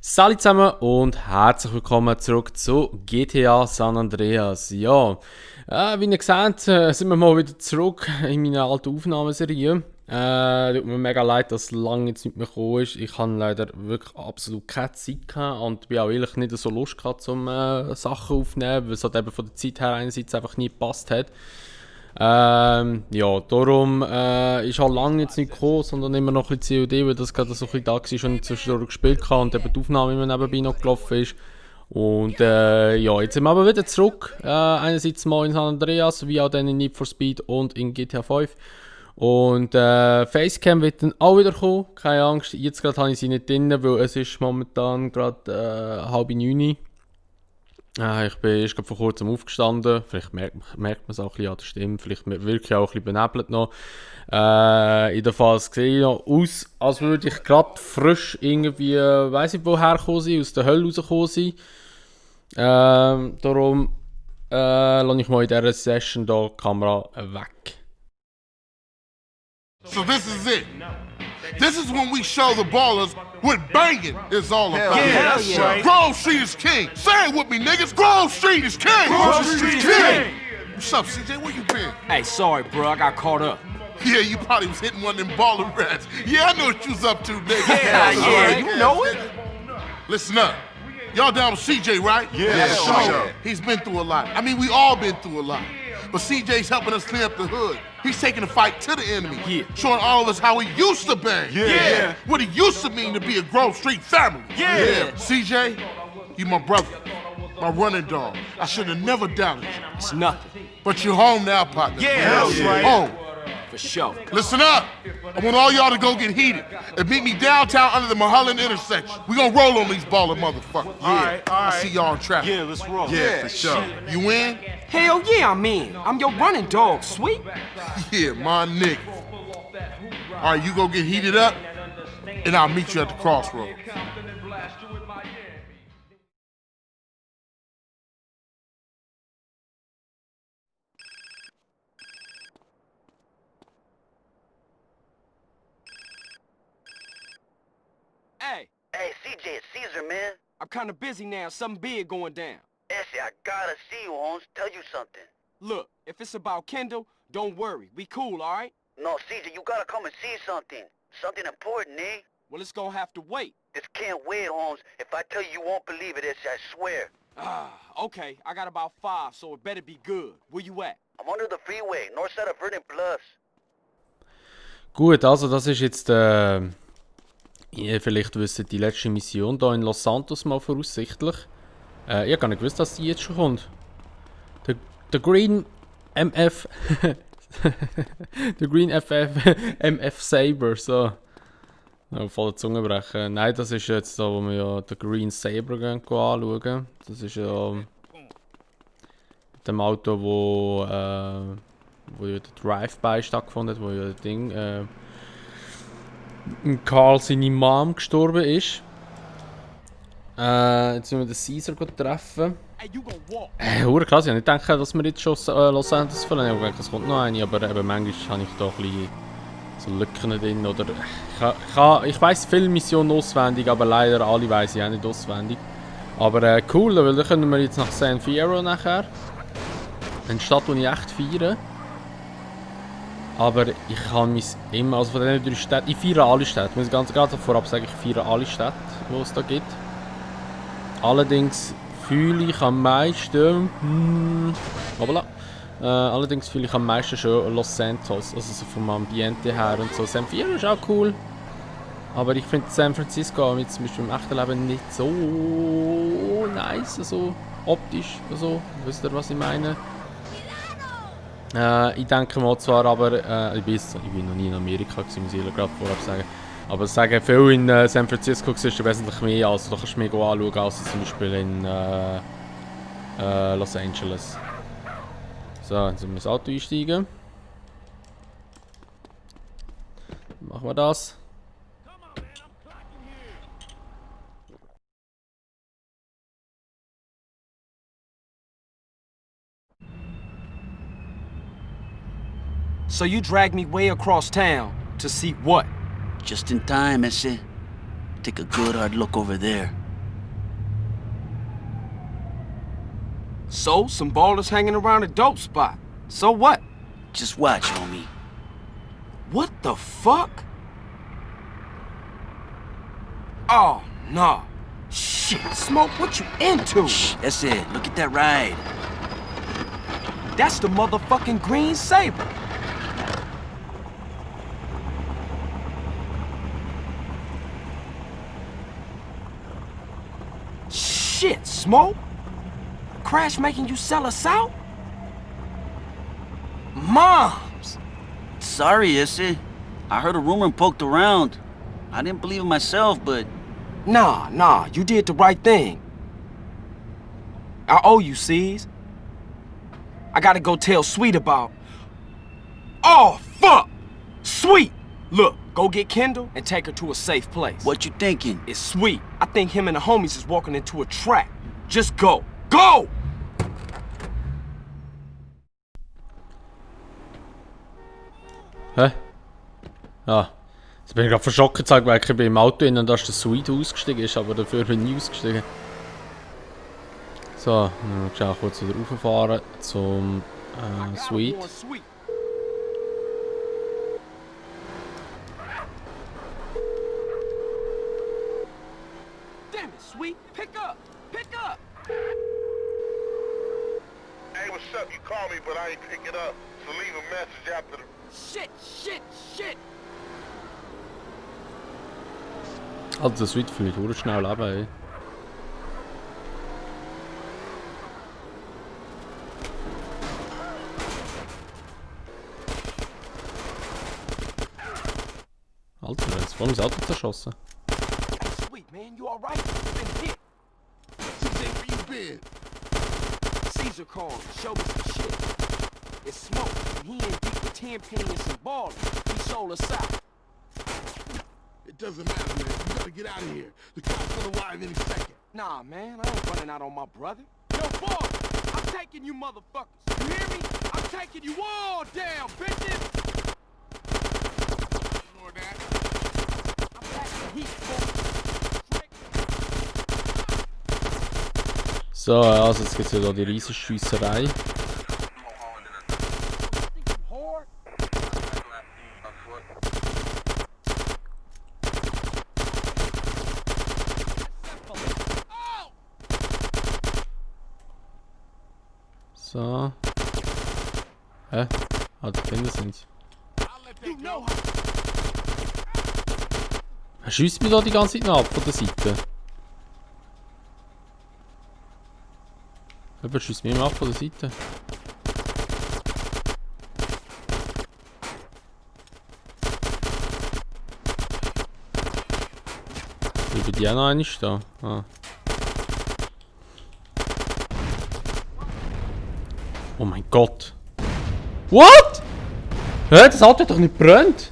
Salut zusammen und herzlich willkommen zurück zu GTA San Andreas. Ja, wie ihr seht, sind wir mal wieder zurück in meiner alten Aufnahmeserie. Tut mir mega leid, dass lange jetzt nicht mehr gekommen ist. Ich habe leider wirklich absolut keine Zeit gehabt und bin auch ehrlich nicht so Lust gehabt, um Sachen aufzunehmen, weil es halt eben von der Zeit her einerseits einfach nie gepasst hat. Ja, darum ist halt lange jetzt nicht gekommen, sondern immer noch ein bisschen COD, weil das gerade so ein bisschen da war, schon zwischendurch gespielt habe und eben die Aufnahme immer nebenbei noch gelaufen ist. Und ja, jetzt sind wir aber wieder zurück. Einerseits mal in San Andreas, wie auch dann in Need for Speed und in GTA 5. Und Facecam wird dann auch wieder kommen, keine Angst. Jetzt gerade habe ich sie nicht drin, weil es ist momentan gerade 8:30. Ich bin erst vor kurzem aufgestanden. Vielleicht merkt man es auch ein bisschen an der Stimme. Vielleicht wirke ich auch ein bisschen benebelt noch. In der Fall sehe ich noch aus, als würde ich gerade frisch irgendwie, weiss nicht woher gekommen sein, aus der Hölle rausgekommen sein. Darum lasse ich mal in dieser Session hier die Kamera weg. So this is it. This is when we show the ballers what banging is all about. Yeah, that's right. Grove Street is king. Say it with me, niggas. Grove Street is king. Grove Street is king. What's up, CJ? Where you been? Hey, sorry, bro. I got caught up. Yeah, you probably was hitting one of them baller rats. Yeah, I know what you was up to, nigga. Yeah, you know it. Listen up. Y'all down with CJ, right? Yeah, sure. He's been through a lot. I mean, we all been through a lot. But CJ's helping us clean up the hood. He's taking the fight to the enemy. Yeah. Showing all of us how he used to bang. Yeah. What it used to mean to be a Grove Street family. Yeah. CJ, you my brother. My running dog. I should have never doubted you. It's nothing. But you're home now, partner. Yeah, that's right. Home. For sure. Listen up. I want all y'all to go get heated and meet me downtown under the Mulholland intersection. We gonna roll on these baller motherfuckers. All right. I see y'all in traffic. Yeah, let's roll. Yeah, for sure. You in? Hell yeah, I'm in. I'm your running dog, sweet. Yeah, my nigga. All right, you go get heated up, and I'll meet you at the crossroads. Hey, Hey, CJ, it's Caesar, man. I'm kind of busy now. Something big going down. Essie, I gotta see you, Holmes. Tell you something. Look, if it's about Kendall, don't worry. We cool, all right? No, Caesar, you gotta come and see something. Something important, eh? Well, it's gonna have to wait. This can't wait, Holmes. If I tell you, you won't believe it, Essie, I swear. Okay. I got about 5, so it better be good. Where you at? I'm under the freeway, north side of Vernon Plus. Gut, also das ist jetzt, ihr vielleicht wisst, die letzte Mission hier in Los Santos mal voraussichtlich. Ich habe gar nicht gewusst, dass die jetzt schon kommt. Der Green MF... der Green FF... MF Saber, so. Voll der Zunge brechen. Nein, das ist jetzt da, wo wir ja den Green Saber anschauen. Das ist ja... mit dem Auto, wo ja der Drive-By stattgefunden hat, wo ja das Ding... Carl seine Mom gestorben ist. Jetzt müssen wir den Caesar treffen. Hey, you gonna walk. Hure krass, ich habe nicht gedacht, dass wir jetzt schon Los Angeles verlieren. Ich habe gedacht, es kommt noch eine, aber eben manchmal habe ich da ein bisschen so Lücken drin. Oder ich weiss viele Missionen auswendig, aber leider alle weiss ich auch nicht auswendig. Aber cool, weil dann können wir jetzt nach San Fierro nachher. Eine Stadt, die ich echt feiere. Aber ich kann mich immer, also von diesen 3 Städten, ich feiere alle Städte. Ich muss ganz gerade vorab sagen, ich feiere alle Städte, die es da gibt. Allerdings fühle ich am meisten, allerdings fühle ich am meisten schon Los Santos, also so vom Ambiente her und so. San Fierro ist auch cool, aber ich finde San Francisco mit zum Beispiel im echten Leben nicht so nice, also optisch, also, wisst ihr, was ich meine? Ich denke mal zwar, aber ich bin noch nie in Amerika gewesen, muss ich gerade vorab sagen. Aber sagen viele in San Francisco siehst du wesentlich mehr, also da kannst du mehr anschauen als zum Beispiel in Los Angeles. So, jetzt müssen wir ins Auto einsteigen. Machen wir das. So you dragged me way across town to see what? Just in time, Essie. Take a good hard look over there. So, some ballers hanging around a dope spot. So what? Just watch, homie. What the fuck? Oh, no. Shit, Smoke, what you into? Shh, that's it. Look at that ride. That's the motherfucking Green Saber. Shit, Smoke. Crash making you sell us out? Moms! Sorry, Issy. I heard a rumor and poked around. I didn't believe it myself, but... Nah, you did the right thing. I owe you, C's. I gotta go tell Sweet about... Oh, fuck! Sweet! Look, go get Kendall and take her to a safe place. What you thinking? It's Sweet. I think him and the homies is walking into a trap. Just go. Go! Hä? Ah. Jetzt bin ich gerade verschockt gezeigt, weil ich bin im Auto in und da ist der Sweet ausgestiegen ist, aber dafür bin ich nie ausgestiegen. So, dann muss ich kurz wieder rauffahren zum Sweet. Damn it, Sweet. Pick up. Pick up. Hey, what's up? You call me, but I ain't pick it up. So leave a message after the... Shit. Also der Sweet fühlt mich schnell leben, ey. Alter, jetzt vor allem das Auto zerschossen. Hey, Sweet, man, you alright? Been hit. CJ, where you been? Caesar called, showed me some shit. It's Smoke, and he in deep with Tenpenny and some ballers. He sold us out. It doesn't matter, man. You gotta get out of here. The cops will arrive any second. Nah, man, I ain't running out on my brother. Yo, boy, I'm taking you motherfuckers. You hear me? I'm taking you all down, bitches. Ignore that. I'm back to heat, boy. So, also jetzt gibt es ja da die Riesenschiesserei. So. Hä? Ah, die Kinder sind's. Er schiesst mich da die ganze Zeit noch ab von der Seite. Jemand schiesst mich immer ab von der Seite. Wie bei dir noch einer da? Ah. Oh mein Gott. What? Hä, das Auto hat doch nicht brennt.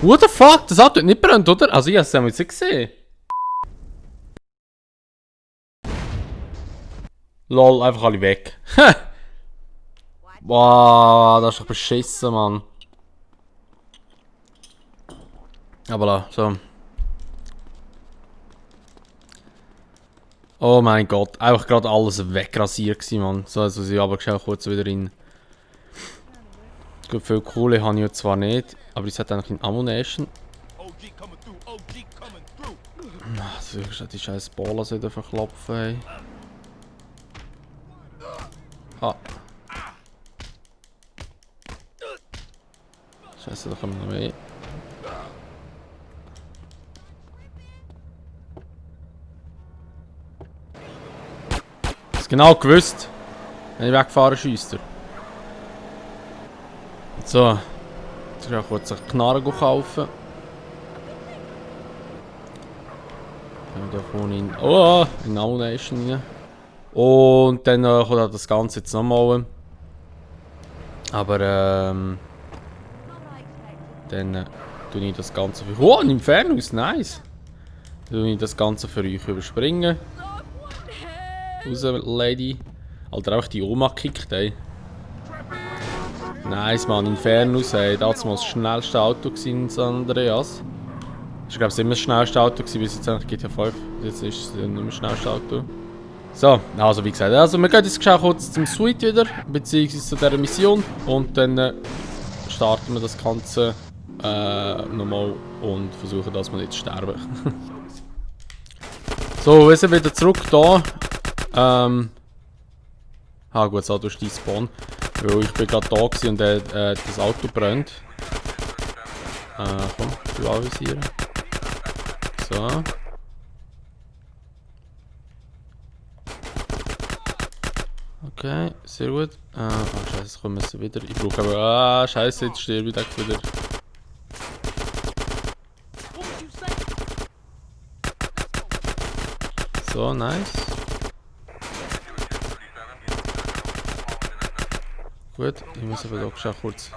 What the fuck? Das Auto hat nicht brennt, oder? Also ich habe es ja jetzt nicht gesehen. Lol, einfach alle weg. Boah, das ist doch beschissen, Mann. Aber da, so. Oh mein Gott, einfach gerade alles wegrasiert gewesen, Mann. So, also ich aber schnell kurz wieder in. Gut, viel Kohle habe ich ja zwar nicht, aber ich sollte eigentlich in Ammunition. Also ich sollte die scheiß Ballen wieder verklopfen, ey. Ah. Scheiße, da kommen noch mehr. Genau gewusst, wenn ich wegfahre, schiesst er. So, jetzt will ich kurz eine Knarre kaufen. Dann da vorne in. Oh, in Ammunition rein. Und dann kommt das Ganze jetzt nochmal. Aber dann tue ich das Ganze für. Oh, ein Infernus, nice! Dann tue ich das Ganze für euch überspringen. Raus, Lady. Alter, einfach die Oma kickt, ey. Nice, Mann. Infernus, ey. Das war das schnellste Auto in San Andreas. Das war, glaube ich, immer das schnellste Auto, bis jetzt eigentlich GTA 5. Jetzt ist es nicht mehr das schnellste Auto. So, also wie gesagt, also wir gehen jetzt kurz zum Suite wieder, beziehungsweise zu dieser Mission und dann starten wir das Ganze nochmal und versuchen, dass wir nicht sterben. So, wir sind wieder zurück da. Gut, so durch die Spawn. Weil ich bin gerade da gewesen und das Auto brennt. Komm, du avisieren. So. Okay, sehr gut. Scheiße, jetzt kommen wir wieder. Ich brauche aber. Scheiße, jetzt sterbe ich direkt wieder. So, nice. Gut, ich muss aber doch schon kurz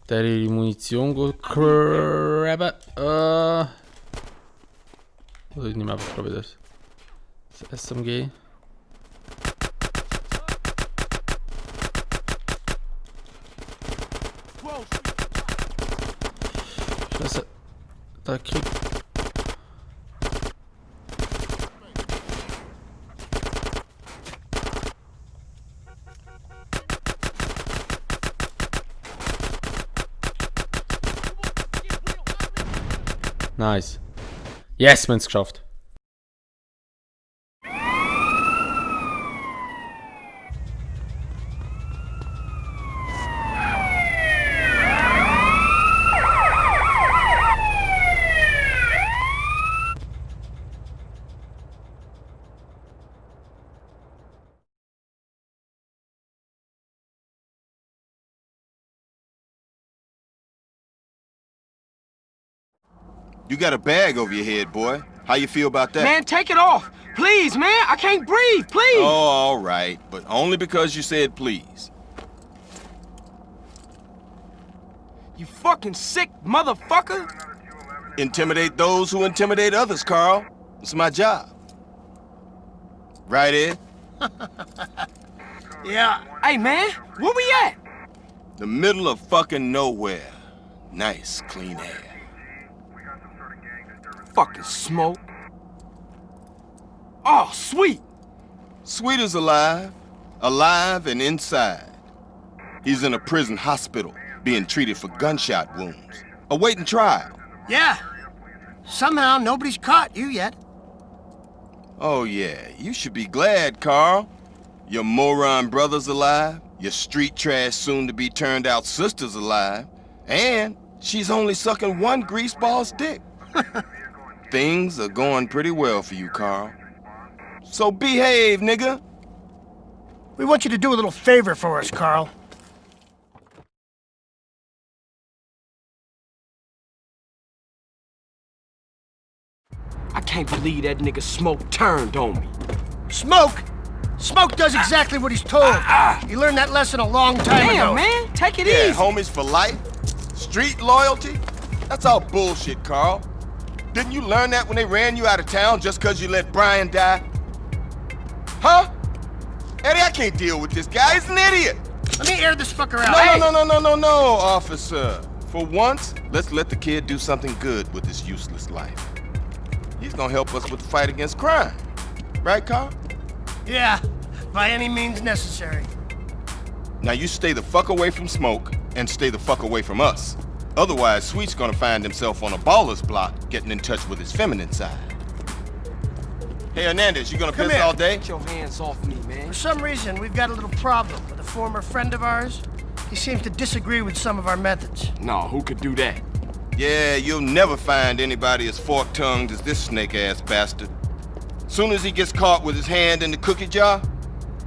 die Munition gut graben. Oder ich nehme einfach wieder das SMG. Scheiße. Da kriegt. Nice. Yes, wir haben es geschafft. You got a bag over your head, boy. How you feel about that? Man, take it off. Please, man. I can't breathe. Please. Oh, all right. But only because you said please. You fucking sick motherfucker. Intimidate those who intimidate others, Carl. It's my job. Right, Ed? Yeah. Hey, man. Where we at? The middle of fucking nowhere. Nice, clean air. Fucking smoke. Oh, sweet. Sweet is alive. Alive and inside. He's in a prison hospital, being treated for gunshot wounds. Awaiting trial. Yeah. Somehow nobody's caught you yet. Oh yeah, you should be glad, Carl. Your moron brother's alive, your street trash soon-to-be turned-out sister's alive, and she's only sucking one greaseball's dick. Things are going pretty well for you, Carl. So behave, nigga. We want you to do a little favor for us, Carl. I can't believe that nigga Smoke turned on me. Smoke! Smoke does exactly what he's told. He learned that lesson a long time ago. Damn, man. Take it Yeah, easy. homies for life. Street loyalty. That's all bullshit, Carl. Didn't you learn that when they ran you out of town just because you let Brian die? Huh? Eddie, I can't deal with this guy. He's an idiot. Let me air this fucker out. No, officer. For once, let's let the kid do something good with his useless life. He's gonna help us with the fight against crime. Right, Carl? Yeah, by any means necessary. Now you stay the fuck away from Smoke and stay the fuck away from us. Otherwise, Sweet's gonna find himself on a baller's block getting in touch with his feminine side. Hey, Hernandez, you gonna Come piss here. all day? Get your hands off me, man. For some reason, we've got a little problem with a former friend of ours. He seems to disagree with some of our methods. No, who could do that? Yeah, you'll never find anybody as fork-tongued as this snake-ass bastard. Soon as he gets caught with his hand in the cookie jar,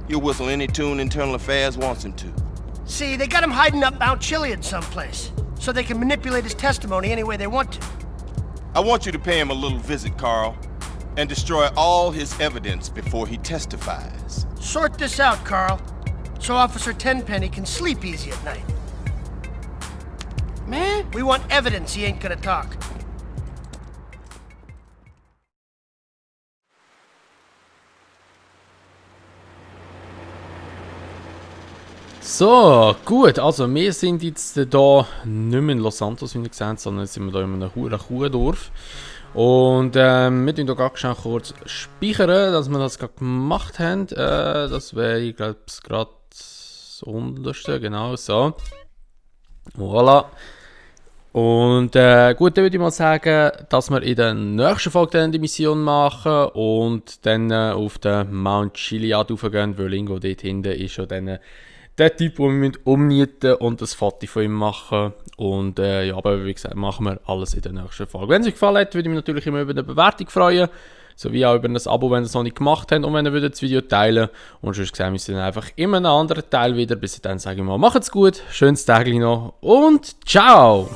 he'll whistle any tune Internal Affairs wants him to. See, they got him hiding up Mount Chiliad someplace, so they can manipulate his testimony any way they want to. I want you to pay him a little visit, Carl, and destroy all his evidence before he testifies. Sort this out, Carl, so Officer Tenpenny can sleep easy at night. Man, We want evidence he ain't gonna talk. So, gut, also wir sind jetzt hier nicht mehr in Los Santos, wie ihr seht, sondern jetzt sind wir hier in einem Kuhdorf. Und wir tun hier ganz schnell kurz speichern, dass wir das gerade gemacht haben. Das wäre, ich glaube, gerade das unterste, genau so. Voilà. Und gut, dann würde ich mal sagen, dass wir in der nächsten Folge dann die Mission machen und dann auf den Mount Chiliad raufgehen, weil irgendwo dort hinten ist schon dann der Typ, den wir umnieten und ein Foto von ihm machen. Und ja, aber wie gesagt, machen wir alles in der nächsten Folge. Wenn es euch gefallen hat, würde ich mich natürlich immer über eine Bewertung freuen. Sowie auch über ein Abo, wenn ihr es noch nicht gemacht habt und wenn ihr das Video teilen. Und sonst sehen wir uns dann einfach immer einen anderen Teil wieder. Bis dann sage ich mal, macht's gut, schönes Tag noch und ciao!